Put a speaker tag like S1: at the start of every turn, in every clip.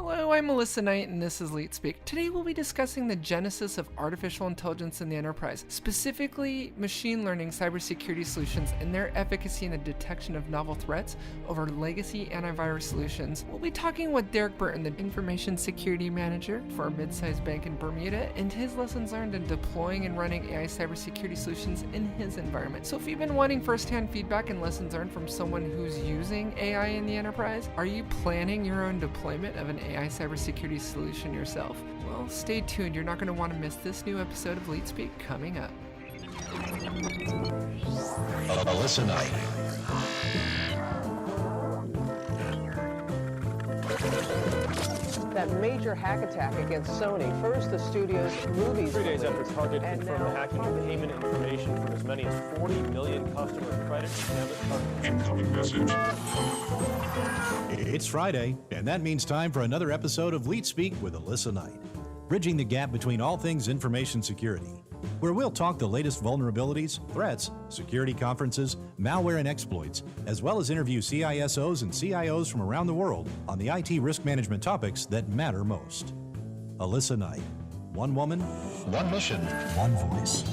S1: Hello, I'm Alissa Knight, and this is LeetSpeak. Today we'll be discussing the genesis of artificial intelligence in the enterprise, specifically machine learning cybersecurity solutions and their efficacy in the detection of novel threats over legacy antivirus solutions. We'll be talking with Derick Burton, the information security manager for a mid-sized bank in Bermuda, and his lessons learned in deploying and running AI cybersecurity solutions in his environment. So if you've been wanting firsthand feedback and lessons learned from someone who's using AI in the enterprise, are you planning your own deployment of an AI cybersecurity solution yourself? Well, stay tuned. You're not going to want to miss this new episode of LeetSpeak coming up.
S2: Alissa Knight.
S3: That major hack attack against Sony. First, the studio's movies.
S4: 3 days after Target confirmed the hacking of payment information from as many as 40 million customer credit and debit cards.
S5: Incoming message. It's Friday, and that means time for another episode of LeetSpeak with Alissa Knight, bridging the gap between all things information security, where we'll talk the latest vulnerabilities, threats, security conferences, malware and exploits, as well as interview CISOs and CIOs from around the world on the IT risk management topics that matter most. Alissa Knight. One woman,
S2: One mission.
S5: one voice.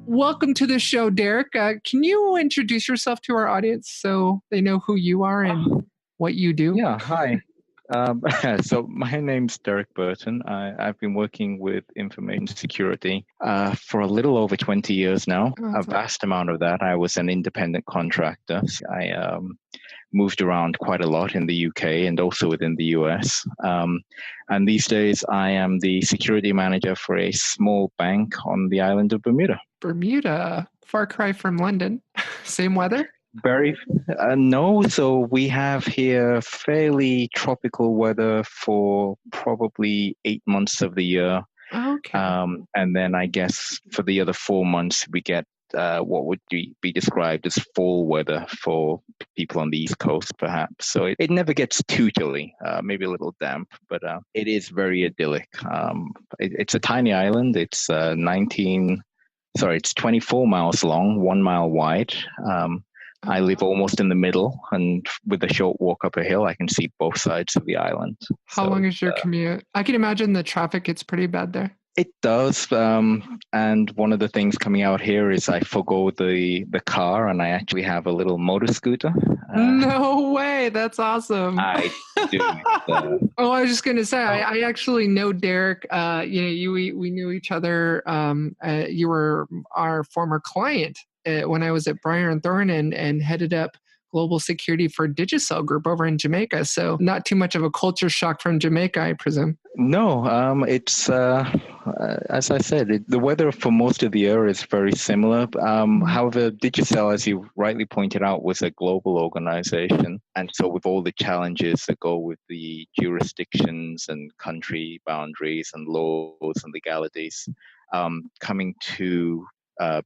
S1: Welcome to the show, Derick. Can you introduce yourself to our audience so they know who you are and what you do?
S6: Yeah, hi. So my name's Derick Burton. I've been working with information security for a little over 20 years now. A vast amount of that, I was an independent contractor. I moved around quite a lot in the UK and also within the US. And these days, I am the security manager for a small bank on the island of Bermuda.
S1: Bermuda, far cry from London. Same weather?
S6: No, so we have here fairly tropical weather for probably 8 months of the year.
S1: Okay.
S6: And then I guess for the other 4 months, we get what would be described as fall weather for people on the East Coast, perhaps. So it never gets too chilly, maybe a little damp, but it is very idyllic. It's a tiny island. It's 24 miles long, 1 mile wide. I live almost in the middle, and with a short walk up a hill, I can see both sides of the island.
S1: How long is your commute? I can imagine the traffic gets pretty bad there.
S6: It does, and one of the things coming out here is I forgo the car, and I actually have a little motor scooter.
S1: No way! That's awesome.
S6: I do.
S1: Oh, I was just going to say, I actually know Derick. We knew each other. You were our former client when I was at Breyer & Thorne and headed up global security for Digicel Group over in Jamaica. So not too much of a culture shock from Jamaica, I presume.
S6: No, it's, as I said, the weather for most of the year is very similar. However, Digicel, as you rightly pointed out, was a global organization. And so with all the challenges that go with the jurisdictions and country boundaries and laws and legalities, coming to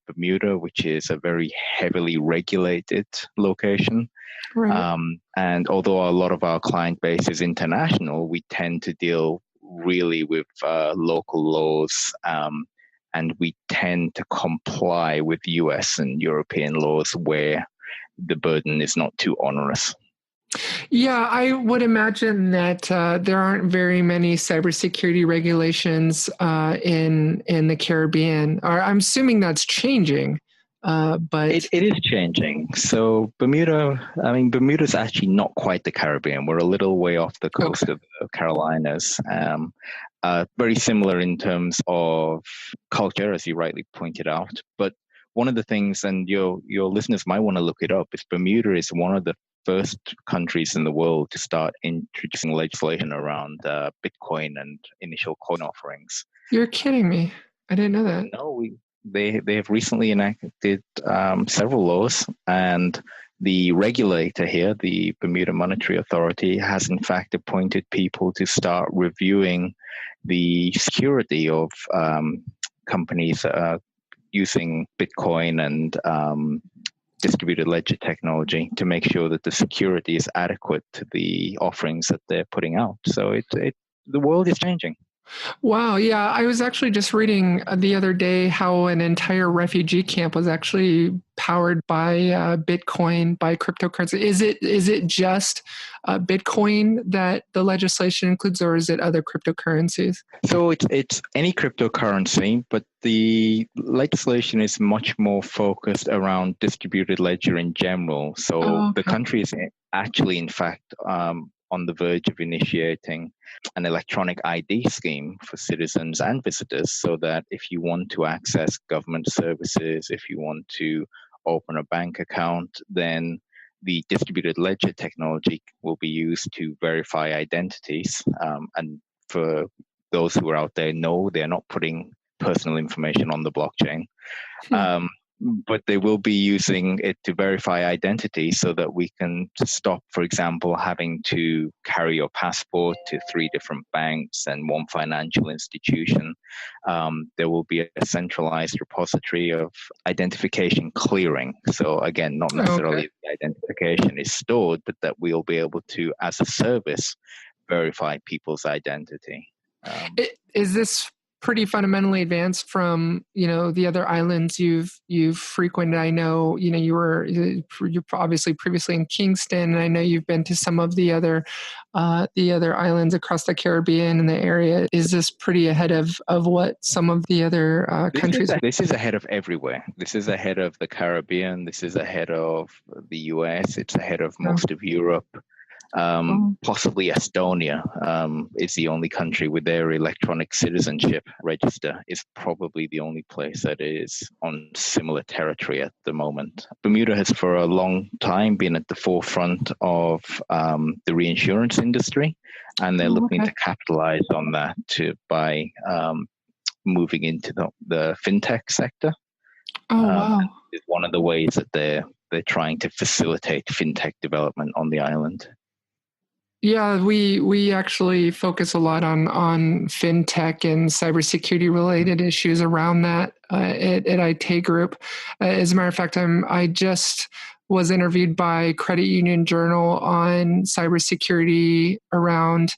S6: Bermuda, which is a very heavily regulated location.
S1: Right.
S6: And although a lot of our client base is international, we tend to deal really with local laws, and we tend to comply with US and European laws where the burden is not too onerous.
S1: Yeah, I would imagine that there aren't very many cybersecurity regulations in the Caribbean. Or I'm assuming that's changing, but
S6: it is changing. So Bermuda's actually not quite the Caribbean. We're a little way off the coast of the Carolinas. Very similar in terms of culture, as you rightly pointed out. But one of the things, and your listeners might want to look it up, is Bermuda is one of the first countries in the world to start introducing legislation around Bitcoin and initial coin offerings.
S1: You're kidding me. I didn't know that.
S6: No, they have recently enacted several laws, and the regulator here, the Bermuda Monetary Authority, has in fact appointed people to start reviewing the security of companies using Bitcoin and distributed ledger technology to make sure that the security is adequate to the offerings that they're putting out. So the world is changing.
S1: Wow. Yeah. I was actually just reading the other day how an entire refugee camp was actually powered by Bitcoin, by cryptocurrency. Is it just Bitcoin that the legislation includes, or is it other cryptocurrencies?
S6: So it's any cryptocurrency, but the legislation is much more focused around distributed ledger in general. So the country is actually, in fact, on the verge of initiating an electronic ID scheme for citizens and visitors, so that if you want to access government services, if you want to open a bank account, then the distributed ledger technology will be used to verify identities. And for those who are out there, no, they're not putting personal information on the blockchain. But they will be using it to verify identity so that we can stop, for example, having to carry your passport to 3 different banks and 1 financial institution. There will be a centralized repository of identification clearing. So again, not necessarily the identification is stored, but that we'll be able to, as a service, verify people's identity.
S1: Is this pretty fundamentally advanced from the other islands you've frequented? I know you're obviously previously in Kingston, and I know you've been to some of the other islands across the Caribbean and the area. Is this pretty ahead of what some of the other countries?
S6: This is ahead of everywhere. This is ahead of the Caribbean. This is ahead of the US. It's ahead of most of Europe. Possibly Estonia is the only country with their electronic citizenship register, is probably the only place that is on similar territory at the moment. Bermuda has for a long time been at the forefront of the reinsurance industry, and they're looking to capitalize on that by moving into the FinTech sector. Is one of the ways that they're trying to facilitate FinTech development on the island.
S1: Yeah, we actually focus a lot on FinTech and cybersecurity related issues around that at IT Group. As a matter of fact, I just was interviewed by Credit Union Journal on cybersecurity around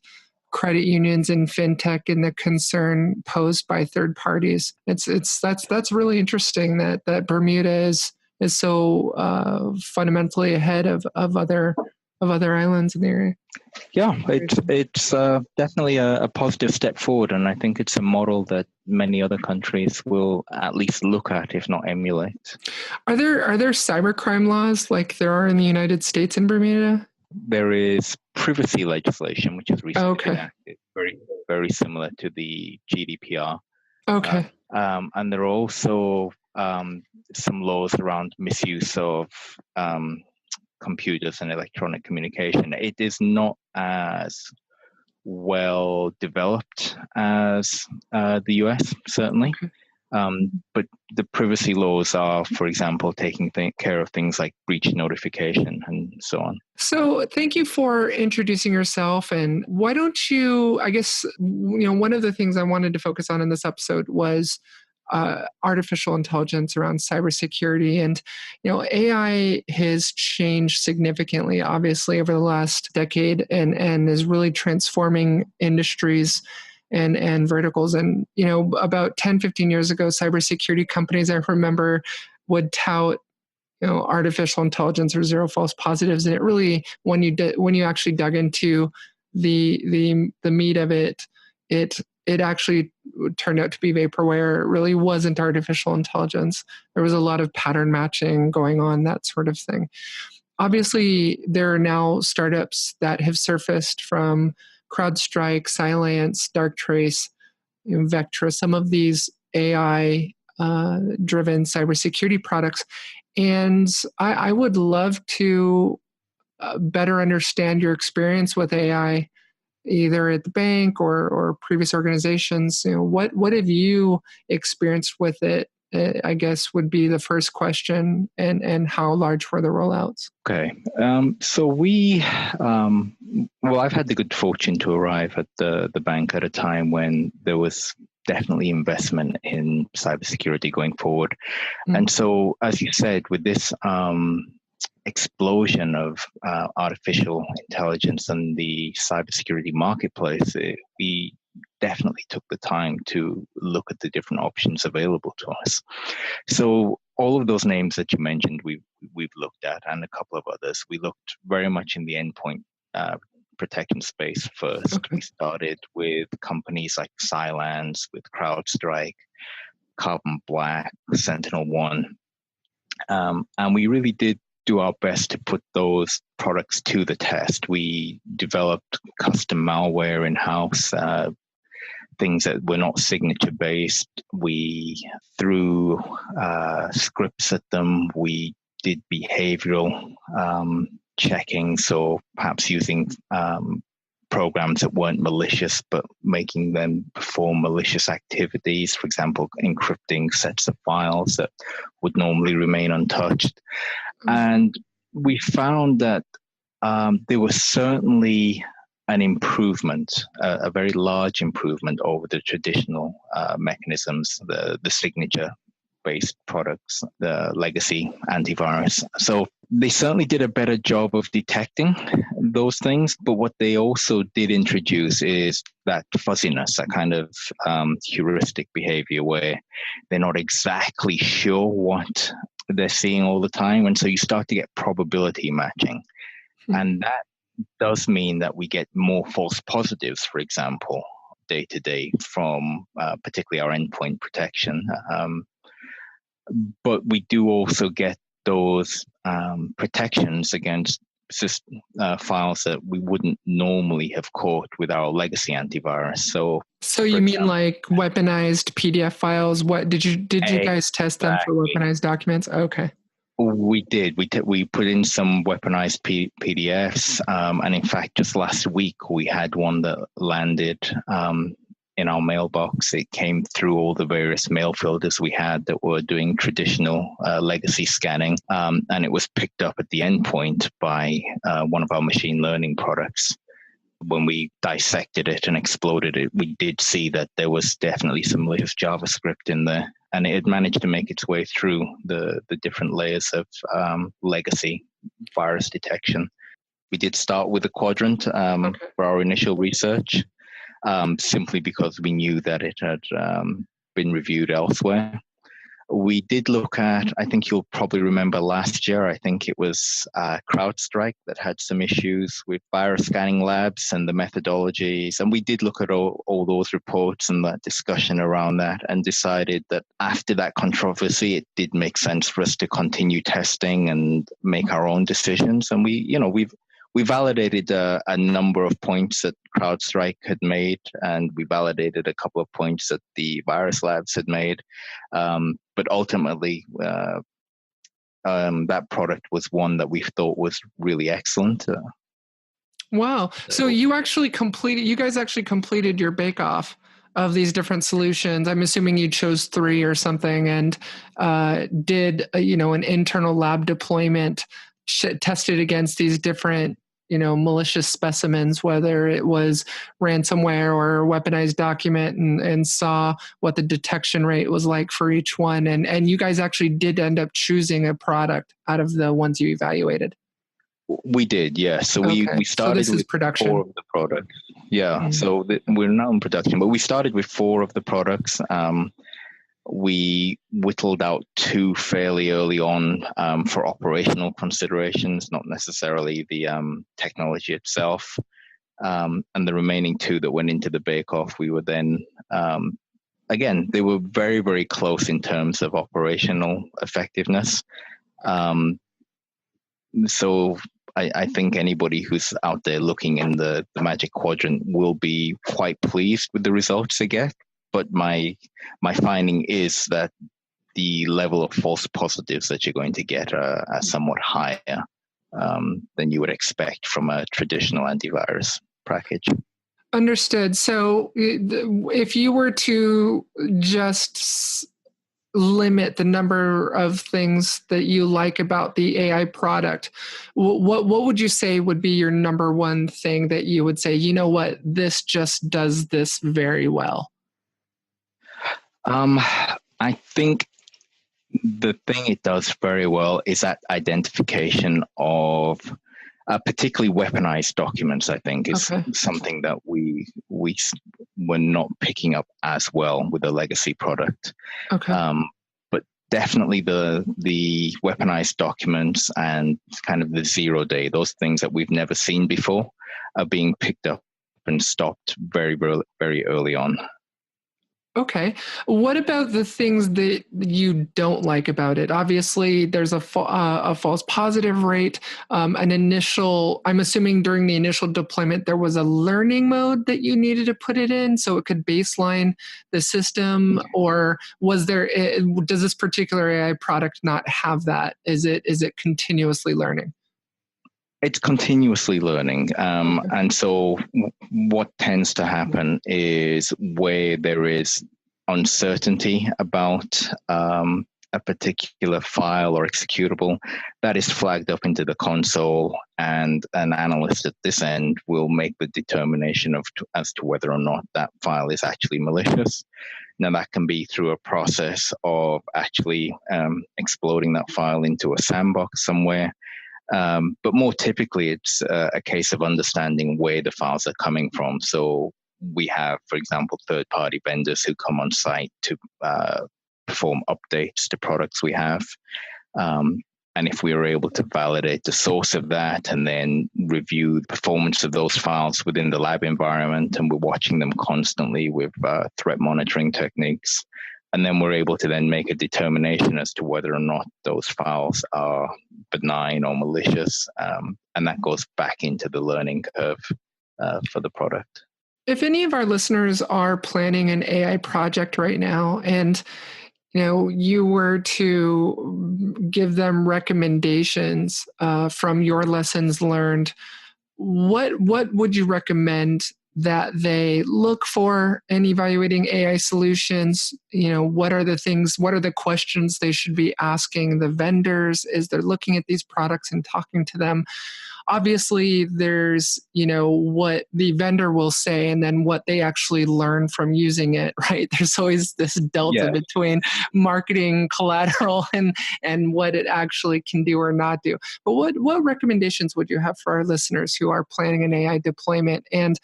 S1: credit unions and FinTech and the concern posed by third parties. That's really interesting that Bermuda is so fundamentally ahead of other islands in the area.
S6: Yeah, it's definitely a positive step forward, and I think it's a model that many other countries will at least look at, if not emulate.
S1: Are there cybercrime laws like there are in the United States and Bermuda?
S6: There is privacy legislation, which is recently enacted, very, very similar to the GDPR.
S1: Okay.
S6: And there are also some laws around misuse of computers and electronic communication. It is not as well developed as the US, certainly. But the privacy laws are, for example, taking care of things like breach notification and so on.
S1: So thank you for introducing yourself. And why don't you, I guess, one of the things I wanted to focus on in this episode was artificial intelligence around cybersecurity. And, AI has changed significantly, obviously, over the last decade and is really transforming industries and verticals. And, about 10, 15 years ago, cybersecurity companies, I remember, would tout, artificial intelligence or zero false positives. And it really, when you actually dug into the meat of it, it actually turned out to be vaporware. It really wasn't artificial intelligence. There was a lot of pattern matching going on, that sort of thing. Obviously, there are now startups that have surfaced from CrowdStrike, Cylance, Darktrace, Vectra, some of these AI-driven cybersecurity products. And I would love to better understand your experience with AI, either at the bank or previous organizations. What have you experienced with it, I guess would be the first question, and how large were the rollouts?
S6: Okay. So well, I've had the good fortune to arrive at the bank at a time when there was definitely investment in cybersecurity going forward. Mm-hmm. And so, as you said, with this explosion of artificial intelligence and the cybersecurity marketplace, we definitely took the time to look at the different options available to us. So all of those names that you mentioned, we've looked at, and a couple of others. We looked very much in the endpoint protection space first. Okay. We started with companies like Cylance, with CrowdStrike, Carbon Black, SentinelOne, and we really did do our best to put those products to the test. We developed custom malware in-house, things that were not signature-based. We threw scripts at them. We did behavioral checking, so perhaps using programs that weren't malicious, but making them perform malicious activities, for example, encrypting sets of files that would normally remain untouched. And we found that there was certainly an improvement, a very large improvement over the traditional mechanisms, the signature-based products, the legacy antivirus. So they certainly did a better job of detecting those things, but what they also did introduce is that fuzziness, that kind of heuristic behavior where they're not exactly sure what they're seeing all the time. And so you start to get probability matching. And that does mean that we get more false positives, for example, day to day from particularly our endpoint protection. But we do also get those protections against files that we wouldn't normally have caught with our legacy antivirus. So you
S1: mean like weaponized PDF files? What did you guys test them for weaponized documents? Okay.
S6: We did. We put in some weaponized PDFs, and in fact, just last week we had one that landed in our mailbox. It came through all the various mail filters we had that were doing traditional legacy scanning, and it was picked up at the endpoint by one of our machine learning products. When we dissected it and exploded it, we did see that there was definitely some malicious JavaScript in there, and it had managed to make its way through the different layers of legacy virus detection. We did start with a quadrant for our initial research, simply because we knew that it had been reviewed elsewhere. We did look at, I think you'll probably remember last year, I think it was CrowdStrike that had some issues with virus scanning labs and the methodologies. And we did look at all those reports and that discussion around that, and decided that after that controversy, it did make sense for us to continue testing and make our own decisions. And we validated a number of points that CrowdStrike had made, and we validated a couple of points that the virus labs had made. But ultimately, that product was one that we thought was really excellent.
S1: Wow. So you guys actually completed your bake-off of these different solutions. I'm assuming you chose 3 or something, and did an internal lab deployment, tested against these different malicious specimens, whether it was ransomware or a weaponized document, and saw what the detection rate was like for each one. And you guys actually did end up choosing a product out of the ones you evaluated.
S6: We did, yeah. So we started with production. 4 of the products. Yeah, mm-hmm. So we're now in production, but we started with 4 of the products. We whittled out 2 fairly early on for operational considerations, not necessarily the technology itself. And the remaining 2 that went into the bake-off, we were then, again, they were very, very close in terms of operational effectiveness. So I think anybody who's out there looking in the Magic Quadrant will be quite pleased with the results they get. But my finding is that the level of false positives that you're going to get are somewhat higher than you would expect from a traditional antivirus package.
S1: Understood. So if you were to just limit the number of things that you like about the AI product, what would you say would be your number one thing that you would say, you know what, this just does this very well?
S6: I think the thing it does very well is that identification of particularly weaponized documents. I think is something that we were not picking up as well with the legacy product. But definitely the weaponized documents and kind of the 0 day, those things that we've never seen before, are being picked up and stopped very, very, very early on.
S1: Okay. What about the things that you don't like about it? Obviously, there's a false positive rate. I'm assuming during the initial deployment, there was a learning mode that you needed to put it in so it could baseline the system, or does this particular AI product not have that? Is it continuously learning?
S6: It's continuously learning. And so what tends to happen is where there is uncertainty about a particular file or executable, that is flagged up into the console, and an analyst at this end will make the determination as to whether or not that file is actually malicious. Now, that can be through a process of actually exploding that file into a sandbox somewhere. But more typically, it's a case of understanding where the files are coming from. So we have, for example, third-party vendors who come on site to perform updates to products we have. And if we are able to validate the source of that and then review the performance of those files within the lab environment, and we're watching them constantly with threat monitoring techniques, and then we're able to then make a determination as to whether or not those files are benign or malicious. And that goes back into the learning curve for the product.
S1: If any of our listeners are planning an AI project right now, and you were to give them recommendations from your lessons learned, what would you recommend that they look for in evaluating AI solutions? What are the questions they should be asking the vendors as they're looking at these products and talking to them? Obviously, there's, what the vendor will say and then what they actually learn from using it, right? There's always this delta between marketing collateral and what it actually can do or not do. But what recommendations would you have for our listeners who are planning an AI deployment? And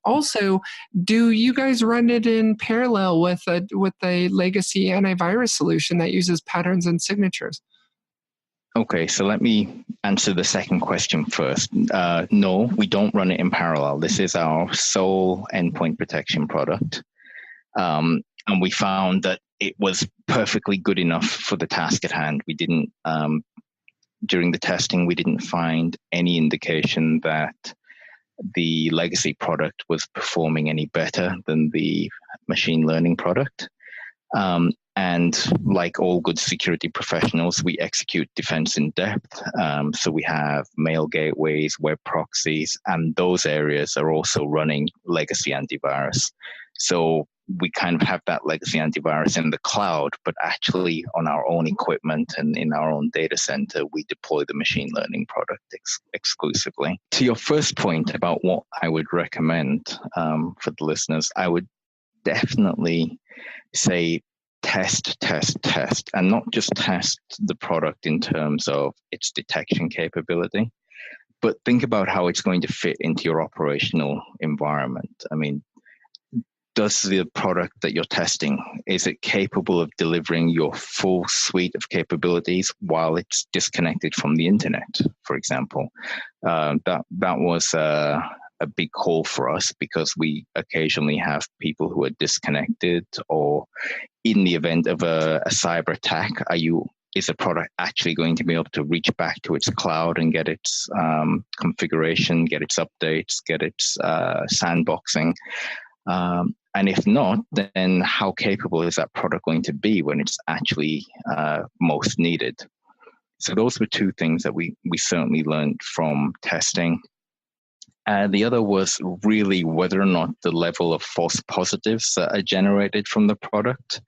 S1: also, do you guys run it in parallel with a legacy antivirus solution that uses patterns and signatures?
S6: Okay, so let me answer the second question first. No, we don't run it in parallel. This is our sole endpoint protection product. And we found that it was perfectly good enough for the task at hand. We didn't, during the testing, we didn't find any indication that the legacy product was performing any better than the machine learning product. And like all good security professionals, we execute defense in depth. So we have mail gateways, web proxies, and those areas are also running legacy antivirus. So we kind of have that legacy antivirus in the cloud, but actually on our own equipment and in our own data center, we deploy the machine learning product exclusively. To your first point about what I would recommend for the listeners, I would definitely say test, and not just test the product in terms of its detection capability, but think about how it's going to fit into your operational environment. I mean, does the product that you're testing, is it capable of delivering your full suite of capabilities while it's disconnected from the internet, for example? That was a big call for us, because we occasionally have people who are disconnected, or in the event of a cyber attack, is the product actually going to be able to reach back to its cloud and get its configuration, get its updates, get its sandboxing? And if not, then how capable is that product going to be when it's actually most needed? So those were two things that we certainly learned from testing. The other was really whether or not the level of false positives that are generated from the product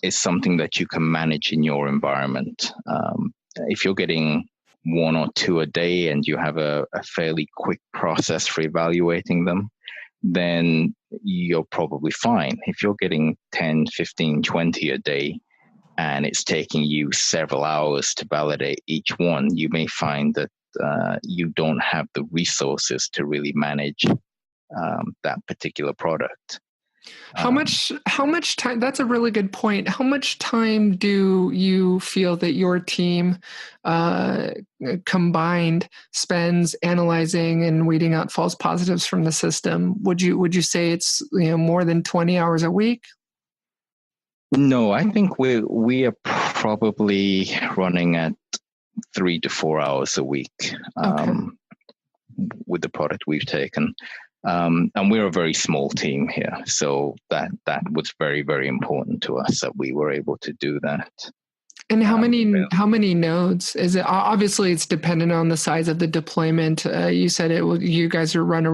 S6: is something that you can manage in your environment. If you're getting 1 or 2 a day and you have a fairly quick process for evaluating them, then you're probably fine. If you're getting 10, 15, 20 a day, and it's taking you several hours to validate each one, you may find that you don't have the resources to really manage that particular product.
S1: How much time, that's a really good point. How much time do you feel that your team combined spends analyzing and weeding out false positives from the system? Would you say it's more than 20 hours a week?
S6: No, I think we are probably running at 3 to 4 hours a week with the product we've taken. And we're a very small team here, so that was very, very important to us that we were able to do that.
S1: And how many nodes is it? Obviously, it's dependent on the size of the deployment. You said you guys are run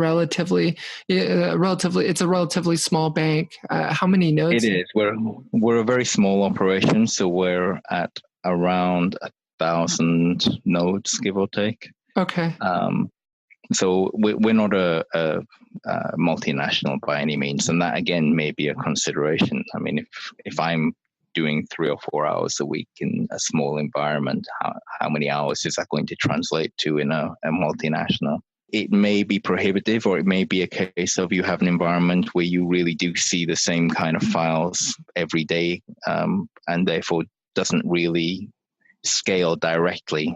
S1: it's a relatively small bank. How many nodes?
S6: It is. We're a very small operation, so we're at around 1,000 nodes, give or take.
S1: Okay.
S6: So we're not a multinational by any means, and that again may be a consideration. I mean, if I'm doing 3 or 4 hours a week in a small environment, how many hours is that going to translate to in a multinational? It may be prohibitive, or it may be a case of you have an environment where you really do see the same kind of files every day, and therefore doesn't really scale directly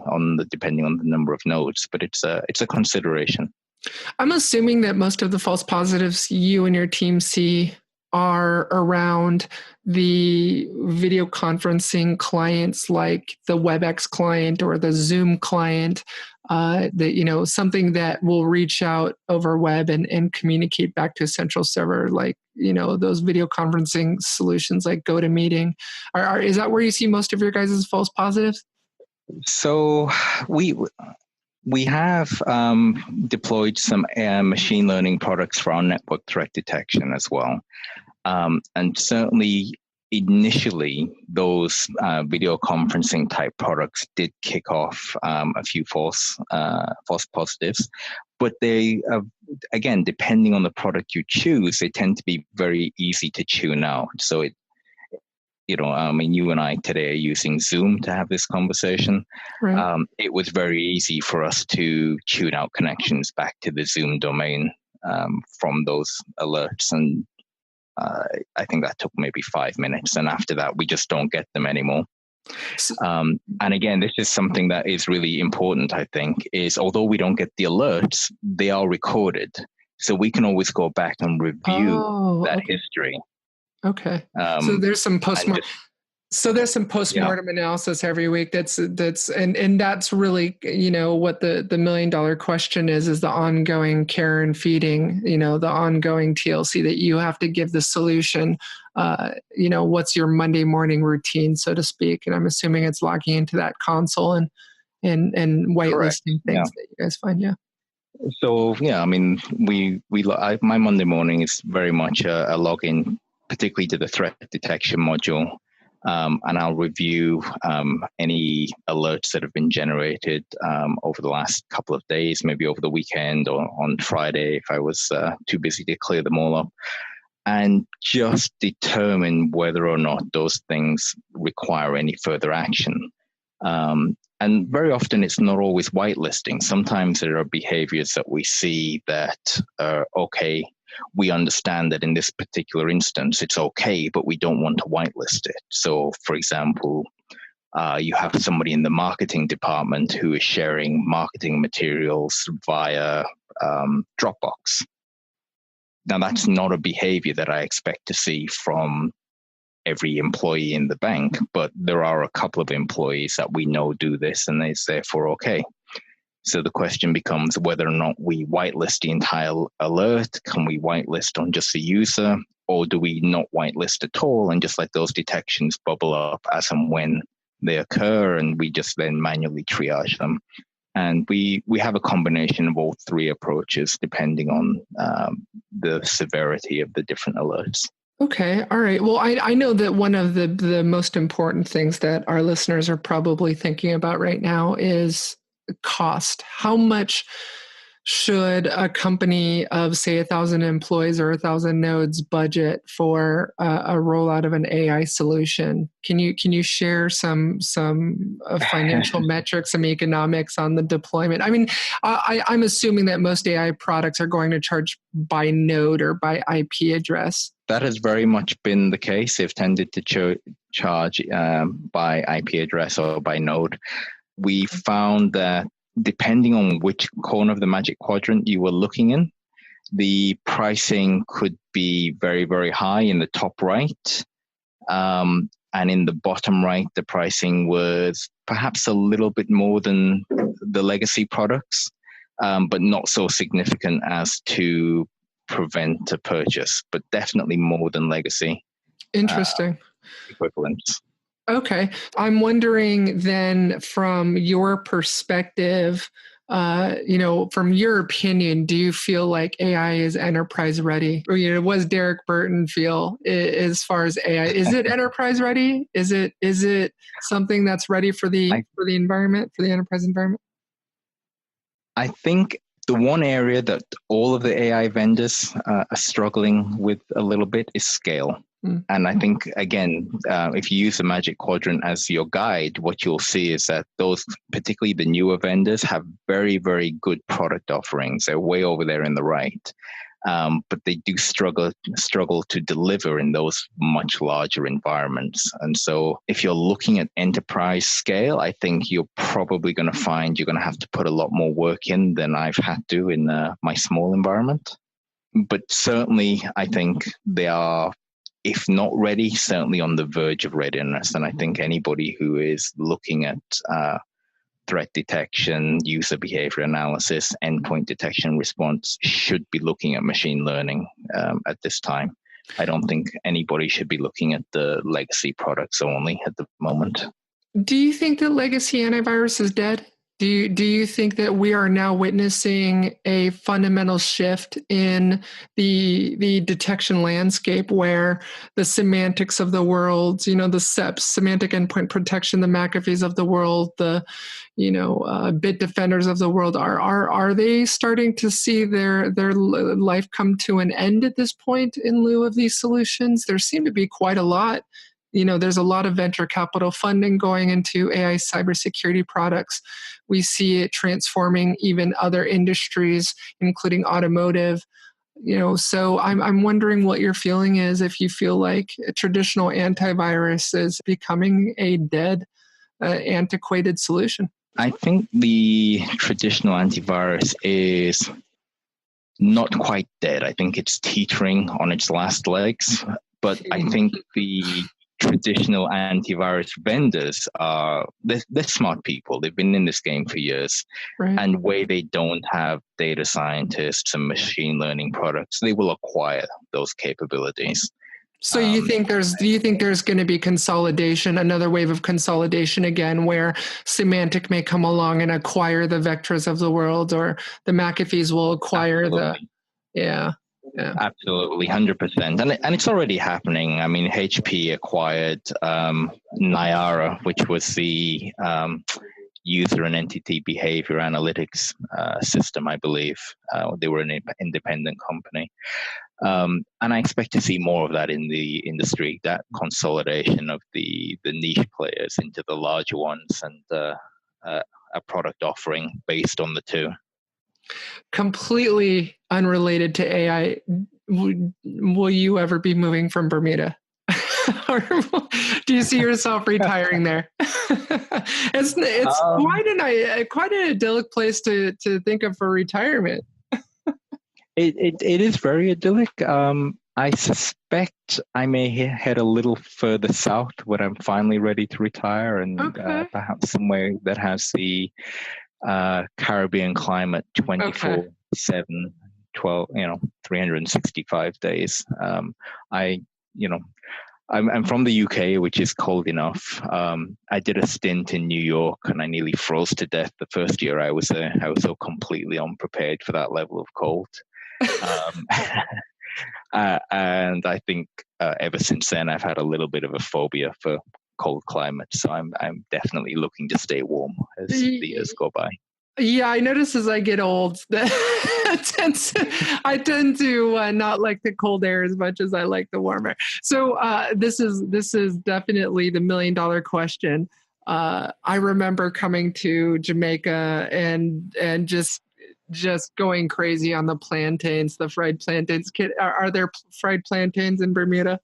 S6: depending on the number of nodes. But it's a consideration.
S1: I'm assuming that most of the false positives you and your team see are around the video conferencing clients like the WebEx client or the Zoom client, something that will reach out over web and communicate back to a central server, like, those video conferencing solutions like GoToMeeting. Is that where you see most of your guys' false positives?
S6: So we have deployed some machine learning products for our network threat detection as well. And certainly initially, those video conferencing type products did kick off a few false positives. But they, again, depending on the product you choose, they tend to be very easy to tune out. So you and I today are using Zoom to have this conversation.
S1: Right.
S6: It was very easy for us to tune out connections back to the Zoom domain from those alerts. And I think that took maybe 5 minutes. And after that, we just don't get them anymore. And again, this is something that is really important, I think, is although we don't get the alerts, they are recorded. So we can always go back and review that history.
S1: Okay. So there's some postmortem. There's some postmortem analysis every week. That's really, what the $1 million question is the ongoing care and feeding, the ongoing TLC that you have to give the solution. What's your Monday morning routine, so to speak? And I'm assuming it's logging into that console and whitelisting things that you guys find. Yeah.
S6: So I mean, my Monday morning is very much a login, particularly to the threat detection module. And I'll review any alerts that have been generated over the last couple of days, maybe over the weekend or on Friday if I was too busy to clear them all up, and just determine whether or not those things require any further action. And very often it's not always whitelisting. Sometimes there are behaviors that we see that are okay. We understand that in this particular instance, it's okay, but we don't want to whitelist it. So, for example, you have somebody in the marketing department who is sharing marketing materials via Dropbox. Now, that's not a behavior that I expect to see from every employee in the bank, but there are a couple of employees that we know do this, and it's therefore okay. So the question becomes whether or not we whitelist the entire alert. Can we whitelist on just the user, or do we not whitelist at all and just let those detections bubble up as and when they occur, and we just then manually triage them? And we have a combination of all three approaches depending on the severity of the different alerts.
S1: Okay. All right. Well, I know that one of the most important things that our listeners are probably thinking about right now is cost. How much should a company of, say, 1,000 employees or 1,000 nodes budget for a rollout of an AI solution? Can you share some financial metrics, some economics on the deployment? I mean, I'm assuming that most AI products are going to charge by node or by IP address.
S6: That has very much been the case. They've tended to charge by IP address or by node. We found that depending on which corner of the Magic Quadrant you were looking in, the pricing could be very, very high in the top right. And in the bottom right, the pricing was perhaps a little bit more than the legacy products, but not so significant as to prevent a purchase, but definitely more than legacy.
S1: Interesting.
S6: Equivalents.
S1: Okay. I'm wondering then, from your perspective, from your opinion, do you feel like AI is enterprise ready? Or, what does Derick Burton feel as far as AI? Is it enterprise ready? Is it something that's ready for the environment, for the enterprise environment?
S6: I think the one area that all of the AI vendors are struggling with a little bit is scale. And I think, again, if you use the Magic Quadrant as your guide, what you'll see is that those, particularly the newer vendors, have very, very good product offerings. They're way over there in the right. But they do struggle to deliver in those much larger environments. And so if you're looking at enterprise scale, I think you're probably going to find you're going to have to put a lot more work in than I've had to in my small environment. But certainly, I think they are, if not ready, certainly on the verge of readiness. And I think anybody who is looking at threat detection, user behavior analysis, endpoint detection response should be looking at machine learning at this time. I don't think anybody should be looking at the legacy products only at the moment.
S1: Do you think that legacy antivirus is dead? Do you think that we are now witnessing a fundamental shift in the detection landscape, where the semantics of the world, the SEPs, semantic endpoint protection, the McAfees of the world, the bit defenders of the world, are they starting to see their life come to an end at this point in lieu of these solutions? There seem to be quite a lot. There's a lot of venture capital funding going into AI cybersecurity products. We see it transforming even other industries, including automotive. So I'm wondering what your feeling is, if you feel like a traditional antivirus is becoming a dead, antiquated solution.
S6: I think the traditional antivirus is not quite dead. I think it's teetering on its last legs, but I think the traditional antivirus vendors they're smart people. They've been in this game for years.
S1: Right.
S6: And where they don't have data scientists and machine learning products, they will acquire those capabilities.
S1: So do you think there's going to be consolidation, another wave of consolidation again, where Semantic may come along and acquire the Vectras of the world, or the McAfees will acquire Yeah.
S6: Absolutely, 100%. And it's already happening. I mean, HP acquired Nyara, which was the user and entity behavior analytics system, I believe. They were an independent company. And I expect to see more of that in the industry, that consolidation of the niche players into the larger ones, and a product offering based on the two.
S1: Completely unrelated to AI, will you ever be moving from Bermuda? Or do you see yourself retiring there? It's quite an idyllic place to think of for retirement.
S6: It is very idyllic. I suspect I may head a little further south when I'm finally ready to retire, and perhaps somewhere that has the Caribbean climate 24/7, 12, 365 days. I'm from the UK, which is cold enough. I did a stint in New York, and I nearly froze to death the first year I was there. I was so completely unprepared for that level of cold. And I think ever since then, I've had a little bit of a phobia for cold climates. So I'm definitely looking to stay warm as the years go by.
S1: Yeah, I notice as I get old that I tend to not like the cold air as much as I like the warm air. So this is definitely the $1 million question. I remember coming to Jamaica and just going crazy on the plantains, the fried plantains. Are there fried plantains in Bermuda?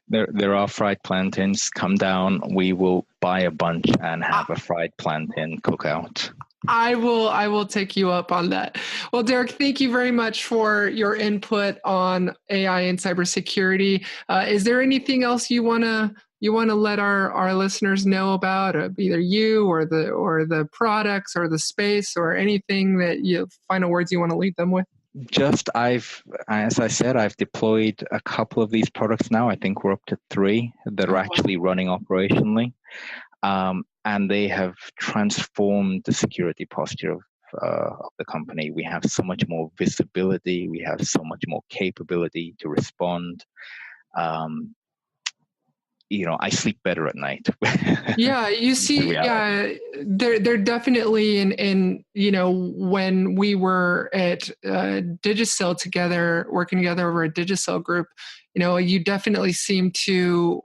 S6: There are fried plantains. Come down. We will buy a bunch and have a fried plantain cookout.
S1: I will take you up on that. Well, Derek, thank you very much for your input on AI and cybersecurity. Is there anything else you wanna let our listeners know about, either you or the products or the space or anything that final words you want to leave them with?
S6: As I said, I've deployed a couple of these products now. I think we're up to 3 that are actually running operationally. And they have transformed the security posture of the company. We have so much more visibility. We have so much more capability to respond. I sleep better at night.
S1: Yeah, you see, they're definitely in when we were at Digicel together, working together over at Digicel Group, you definitely seem to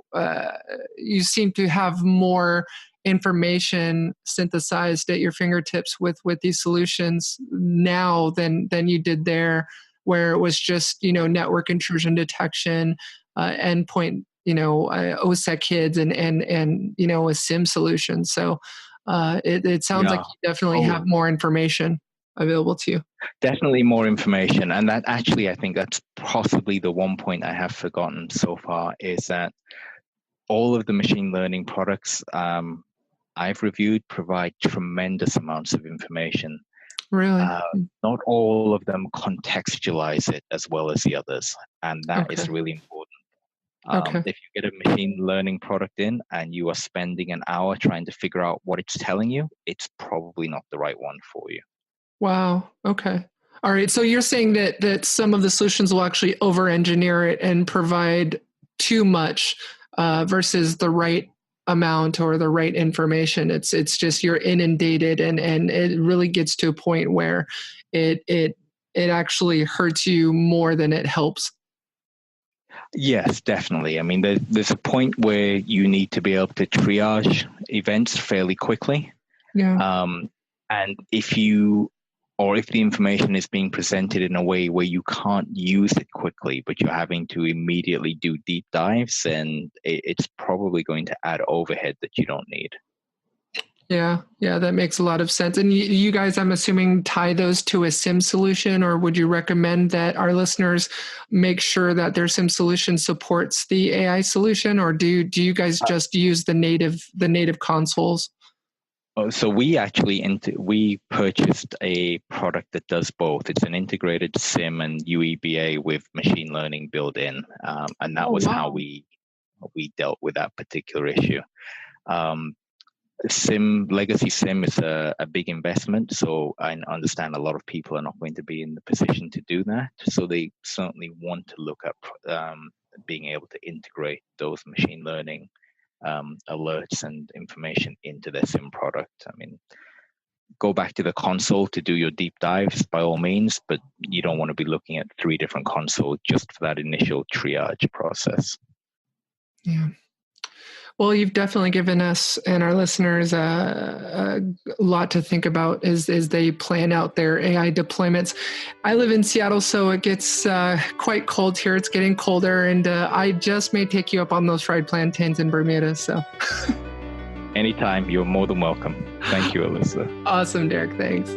S1: have more information synthesized at your fingertips with these solutions now than you did there, where it was just network intrusion detection, endpoint, OSEC kids and a SIM solution. So it sounds like you definitely have more information available to you.
S6: Definitely more information, and that actually I think that's possibly the one point I have forgotten so far is that all of the machine learning products I've reviewed provide tremendous amounts of information.
S1: Really?
S6: Not all of them contextualize it as well as the others, and that is really important. If you get a machine learning product in and you are spending an hour trying to figure out what it's telling you, it's probably not the right one for you.
S1: Wow. Okay. All right. So you're saying that some of the solutions will actually over-engineer it and provide too much versus the right amount or the right information. It's just you're inundated and it really gets to a point where it actually hurts you more than it helps.
S6: Yes, definitely. I mean, there's a point where you need to be able to triage events fairly quickly.
S1: Yeah.
S6: And if the information is being presented in a way where you can't use it quickly, but you're having to immediately do deep dives, and it's probably going to add overhead that you don't need.
S1: Yeah, that makes a lot of sense. And you guys, I'm assuming, tie those to a SIM solution, or would you recommend that our listeners make sure that their SIM solution supports the AI solution, or do you guys just use the native consoles?
S6: So we purchased a product that does both. It's an integrated SIM and UEBA with machine learning built in, and that was how we dealt with that particular issue. Legacy SIM is a big investment, so I understand a lot of people are not going to be in the position to do that. So they certainly want to look at being able to integrate those machine learning alerts and information into their SIM product. I mean, go back to the console to do your deep dives by all means, but you don't want to be looking at 3 different consoles just for that initial triage process.
S1: Yeah. Well, you've definitely given us and our listeners a lot to think about as they plan out their AI deployments. I live in Seattle, so it gets quite cold here. It's getting colder, and I just may take you up on those fried plantains in Bermuda. So,
S6: anytime, you're more than welcome. Thank you, Alissa.
S1: Awesome, Derek. Thanks.